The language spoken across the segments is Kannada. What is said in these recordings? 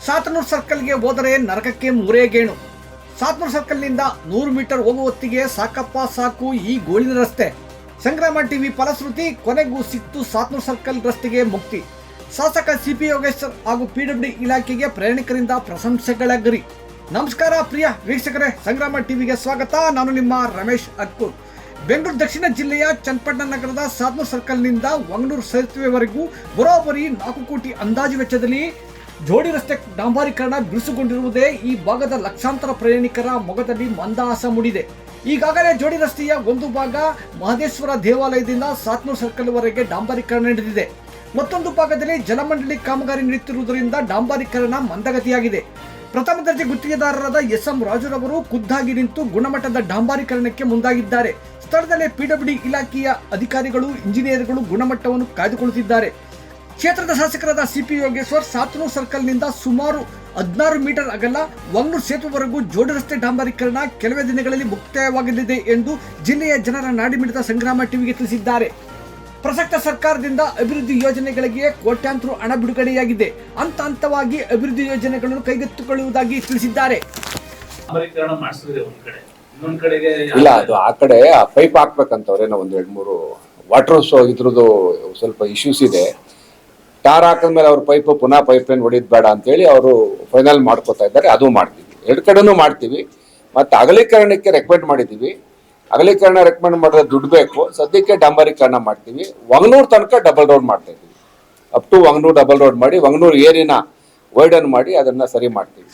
ಸಾತನೂರು ಸರ್ಕಲ್ಗೆ ಹೋದರೆ ನರಕಕ್ಕೆ ಮೂರೇ ಗೇಣು. ಸಾತನೂರು ಸರ್ಕಲ್ನಿಂದ 100 ಮೀಟರ್ ಹೋಗುವ ಹೊತ್ತಿಗೆ ಸಾಕಪ್ಪ ಸಾಕು ಈ ಗೋಳಿನ ರಸ್ತೆ. ಸಂಗ್ರಾಮ ಟಿವಿ ಫಲಶ್ರುತಿ, ಕೊನೆಗೂ ಸಿಕ್ತು ಸಾತನೂರು ಸರ್ಕಲ್ ರಸ್ತೆಗೆ ಮುಕ್ತಿ. ಶಾಸಕ ಸಿಪಿ ಯೋಗೇಶ್ವರ್ ಹಾಗೂ ಪಿಡಬ್ಲ್ಯೂಡಿ ಇಲಾಖೆಗೆ ಪ್ರಯಾಣಿಕರಿಂದ ಪ್ರಶಂಸೆಗಳ ಗರಿ. ನಮಸ್ಕಾರ ಪ್ರಿಯ ವೀಕ್ಷಕರೇ, ಸಂಗ್ರಾಮ ಟಿವಿಗೆ ಸ್ವಾಗತ. ನಾನು ನಿಮ್ಮ ರಮೇಶ್ ಅಕ್ಕೂರ್. ಬೆಂಗಳೂರು ದಕ್ಷಿಣ ಜಿಲ್ಲೆಯ ಚನ್ನಪಟ್ಟಣ ನಗರದ ಸಾತನೂರು ಸರ್ಕಲ್ನಿಂದ ವಂಗನೂರು ಸೇತುವೆವರೆಗೂ ಬರೋಬ್ಬರಿ 4 ಕೋಟಿ ಅಂದಾಜು ವೆಚ್ಚದಲ್ಲಿ ಜೋಡಿ ರಸ್ತೆ ಡಾಂಬರೀಕರಣ ಬಿರುಸುಗೊಂಡಿರುವುದೇ ಈ ಭಾಗದ ಲಕ್ಷಾಂತರ ಪ್ರಯಾಣಿಕರ ಮೊಗದಲ್ಲಿ ಮಂದಹಾಸ ಮೂಡಿದೆ. ಈಗಾಗಲೇ ಜೋಡಿ ರಸ್ತೆಯ ಒಂದು ಭಾಗ ಮಹದೇಶ್ವರ ದೇವಾಲಯದಿಂದ ಸಾತನೂರು ಸರ್ಕಲ್ವರೆಗೆ ಡಾಂಬರೀಕರಣ ನಡೆದಿದೆ. ಮತ್ತೊಂದು ಭಾಗದಲ್ಲಿ ಜಲಮಂಡಳಿ ಕಾಮಗಾರಿ ನಡೆಯುತ್ತಿರುವುದರಿಂದ ಡಾಂಬರೀಕರಣ ಮಂದಗತಿಯಾಗಿದೆ. ಪ್ರಥಮ ದರ್ಜೆ ಗುತ್ತಿಗೆದಾರರಾದ ಎಸ್.ಎಂ. ರಾಜುರವರು ಖುದ್ದಾಗಿ ನಿಂತು ಗುಣಮಟ್ಟದ ಡಾಂಬರೀಕರಣಕ್ಕೆ ಮುಂದಾಗಿದ್ದಾರೆ. ಸ್ಥಳದಲ್ಲೇ ಪಿಡಬ್ಲ್ಯೂಡಿ ಇಲಾಖೆಯ ಅಧಿಕಾರಿಗಳು, ಇಂಜಿನಿಯರ್ಗಳು ಗುಣಮಟ್ಟವನ್ನು ಕಾಯ್ದುಕೊಳ್ಳುತ್ತಿದ್ದಾರೆ. ಕ್ಷೇತ್ರದ ಶಾಸಕರಾದ ಸಿಪಿ ಯೋಗೇಶ್ವರ್ ಸಾತನೂರು ಸರ್ಕಲ್ನಿಂದ ಸುಮಾರು 16 ಮೀಟರ್ ಅಗಲ ವಂಗನೂರು ಸೇತುವೆವರೆಗೂ ಜೋಡಿ ರಸ್ತೆ ಡಾಂಬರೀಕರಣ ಕೆಲವೇ ದಿನಗಳಲ್ಲಿ ಮುಕ್ತಾಯವಾಗಲಿದೆ ಎಂದು ಜಿಲ್ಲೆಯ ಜನರ ನಾಡಿಮಿಡಿತ ಸಂಗ್ರಾಮ ಟಿವಿಗೆ ತಿಳಿಸಿದ್ದಾರೆ. ಪ್ರಸಕ್ತ ಸರ್ಕಾರದಿಂದ ಅಭಿವೃದ್ಧಿ ಯೋಜನೆಗಳಿಗೆ ಕೋಟ್ಯಾಂತರ ಹಣ ಬಿಡುಗಡೆಯಾಗಿದೆ. ಹಂತ ಹಂತವಾಗಿ ಅಭಿವೃದ್ಧಿ ಯೋಜನೆಗಳನ್ನು ಕೈಗೆತ್ತಿಕೊಳ್ಳುವುದಾಗಿ ತಿಳಿಸಿದ್ದಾರೆ. ಇಲ್ಲ, ಅದು ಆ ಕಡೆ ಪೈಪ್ ಹಾಕ್ಬೇಕಂತವ್ರೇನೋ 1-2-3 ವಾಟರ್ ಇದ್ರದ್ದು ಸ್ವಲ್ಪ ಇಶ್ಯೂಸ್ ಇದೆ. ಟಾರ್ ಹಾಕಿದ್ಮೇಲೆ ಅವ್ರ ಪುನಃ ಪೈಪ್ ಲೈನ್ ಹೊಡಿದ್ ಬೇಡ ಅಂತೇಳಿ ಅವರು ಫೈನಲ್ ಮಾಡ್ಕೋತಾ ಇದ್ದಾರೆ. ಅದು ಮಾಡ್ತೀವಿ, 2 ಕಡೆನೂ ಮಾಡ್ತೀವಿ. ಮತ್ತೆ ಅಗಲೀಕರಣಕ್ಕೆ ರೆಕಮೆಂಡ್ ಮಾಡಿದ್ದೀವಿ. ಅಗಲೀಕರಣ ರೆಕಮೆಂಡ್ ಮಾಡಿದ್ರೆ ದುಡ್ಡು ಬೇಕು. ಸದ್ಯಕ್ಕೆ ಡಾಂಬರೀಕರಣ ಮಾಡ್ತೀವಿ. ವಂಗನೂರು ತನಕ ಡಬಲ್ ರೋಡ್ ಮಾಡ್ತಾ ಇದ್ದೀವಿ. ಅಪ್ ಟು ವಂಗನೂರು ಡಬಲ್ ರೋಡ್ ಮಾಡಿ ವಂಗನೂರು ಏರಿನ ವೈಡನ್ ಮಾಡಿ ಅದನ್ನ ಸರಿ ಮಾಡ್ತೀವಿ.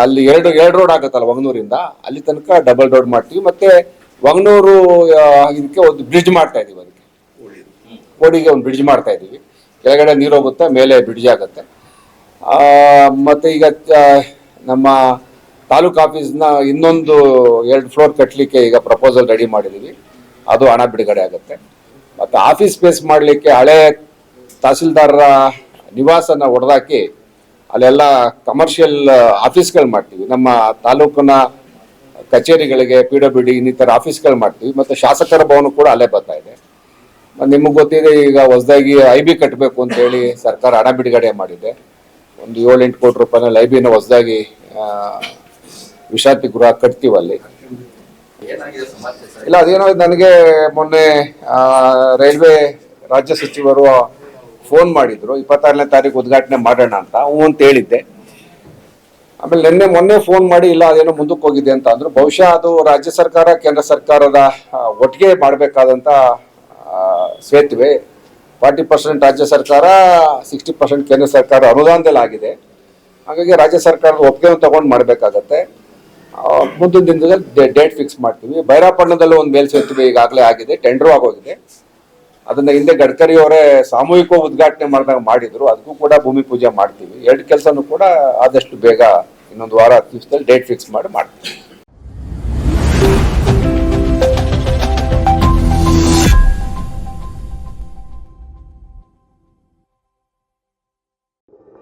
ಅಲ್ಲಿ ಎರಡು ರೋಡ್ ಆಗುತ್ತಲ್ಲ ವಂಗನೂರಿಂದ, ಅಲ್ಲಿ ತನಕ ಡಬಲ್ ರೋಡ್ ಮಾಡ್ತೀವಿ. ಮತ್ತೆ ವಂಗನೂರು ಇದಕ್ಕೆ ಒಂದು ಬ್ರಿಡ್ಜ್ ಮಾಡ್ತಾ ಇದೀವಿ. ಅದಕ್ಕೆ ಕೋಡಿಗೆ ಒಂದು ಬ್ರಿಡ್ಜ್ ಮಾಡ್ತಾ ಇದೀವಿ. ಕೆಳಗಡೆ ನೀರು ಹೋಗುತ್ತೆ, ಮೇಲೆ ಬ್ರಿಡ್ಜ್ ಆಗುತ್ತೆ. ಮತ್ತೆ ಈಗ ನಮ್ಮ ತಾಲೂಕು ಆಫೀಸ್ನ ಇನ್ನೊಂದು 2 ಫ್ಲೋರ್ ಕಟ್ಟಲಿಕ್ಕೆ ಈಗ ಪ್ರಪೋಸಲ್ ರೆಡಿ ಮಾಡಿದ್ದೀವಿ. ಅದು ಹಣ ಬಿಡುಗಡೆ ಆಗುತ್ತೆ. ಮತ್ತು ಆಫೀಸ್ ಸ್ಪೇಸ್ ಮಾಡಲಿಕ್ಕೆ ಹಳೆ ತಹಸೀಲ್ದಾರರ ನಿವಾಸನ ಹೊಡೆದಾಕಿ ಅಲ್ಲೆಲ್ಲ ಕಮರ್ಷಿಯಲ್ ಆಫೀಸ್ಗಳು ಮಾಡ್ತೀವಿ. ನಮ್ಮ ತಾಲೂಕಿನ ಕಚೇರಿಗಳಿಗೆ PWD ಇನ್ನಿತರ ಆಫೀಸ್ಗಳು ಮಾಡ್ತೀವಿ. ಮತ್ತು ಶಾಸಕರ ಭವನ ಕೂಡ ಅಲ್ಲೇ ಬರ್ತಾ ಇದೆ. ನಿಮಗೆ ಗೊತ್ತಿದೆ, ಈಗ ಹೊಸದಾಗಿ IB ಕಟ್ಟಬೇಕು ಅಂತೇಳಿ ಸರ್ಕಾರ ಹಣ ಬಿಡುಗಡೆ ಮಾಡಿದೆ. ಒಂದು 7-8 ಕೋಟಿ ರೂಪಾಯಿನಲ್ಲಿ IBನ ಹೊಸದಾಗಿ ವಿಶ್ರಾಂತಿ ಗೃಹ ಕಟ್ತೀವಿ ಅಲ್ಲಿ. ಇಲ್ಲ, ಅದೇನೋ ನನಗೆ ಮೊನ್ನೆ ರೈಲ್ವೆ ರಾಜ್ಯ ಸಚಿವರು ಫೋನ್ ಮಾಡಿದ್ರು, 26ನೇ ತಾರೀಕು ಉದ್ಘಾಟನೆ ಮಾಡೋಣ ಅಂತ. ಅಂತ ಹೇಳಿದ್ದೆ. ಆಮೇಲೆ ಮೊನ್ನೆ ಫೋನ್ ಮಾಡಿ, ಇಲ್ಲ ಅದೇನೋ ಮುಂದಕ್ಕೆ ಹೋಗಿದೆ ಅಂತ ಅಂದ್ರು. ಬಹುಶಃ ಅದು ರಾಜ್ಯ ಸರ್ಕಾರ ಕೇಂದ್ರ ಸರ್ಕಾರದ ಒಟ್ಟಿಗೆ ಮಾಡಬೇಕಾದಂತ ಸೇತುವೆ. 40% ರಾಜ್ಯ ಸರ್ಕಾರ, 60% ಕೇಂದ್ರ ಸರ್ಕಾರ ಅನುದಾನದಲ್ಲಿ ಆಗಿದೆ. ಹಾಗಾಗಿ ರಾಜ್ಯ ಸರ್ಕಾರದ ಒಪ್ಪಿಗೆ ತಗೊಂಡು ಮಾಡಬೇಕಾಗತ್ತೆ. ಮುಂದಿನ ದಿನದಲ್ಲಿ ಡೇಟ್ ಫಿಕ್ಸ್ ಮಾಡ್ತೀವಿ. ಬೈರಾಪಟ್ಟಣದಲ್ಲೂ ಒಂದು ಮೇಲ್ ಸೇತುವೆ ಈಗಾಗಲೇ ಆಗಿದೆ, ಟೆಂಡರ್ ಆಗೋಗಿದೆ. ಅದನ್ನ ಹಿಂದೆ ಗಡ್ಕರಿ ಅವರೇ ಸಾಮೂಹಿಕ ಉದ್ಘಾಟನೆ ಮಾಡಿದ್ರು. ಅದಕ್ಕೂ ಕೂಡ ಭೂಮಿ ಪೂಜೆ ಮಾಡ್ತೀವಿ. 2 ಕೆಲಸನೂ ಕೂಡ ಆದಷ್ಟು ಬೇಗ ಇನ್ನೊಂದು ವಾರ ದಿವಸದಲ್ಲಿ ಡೇಟ್ ಫಿಕ್ಸ್ ಮಾಡಿ ಮಾಡ್ತೀವಿ.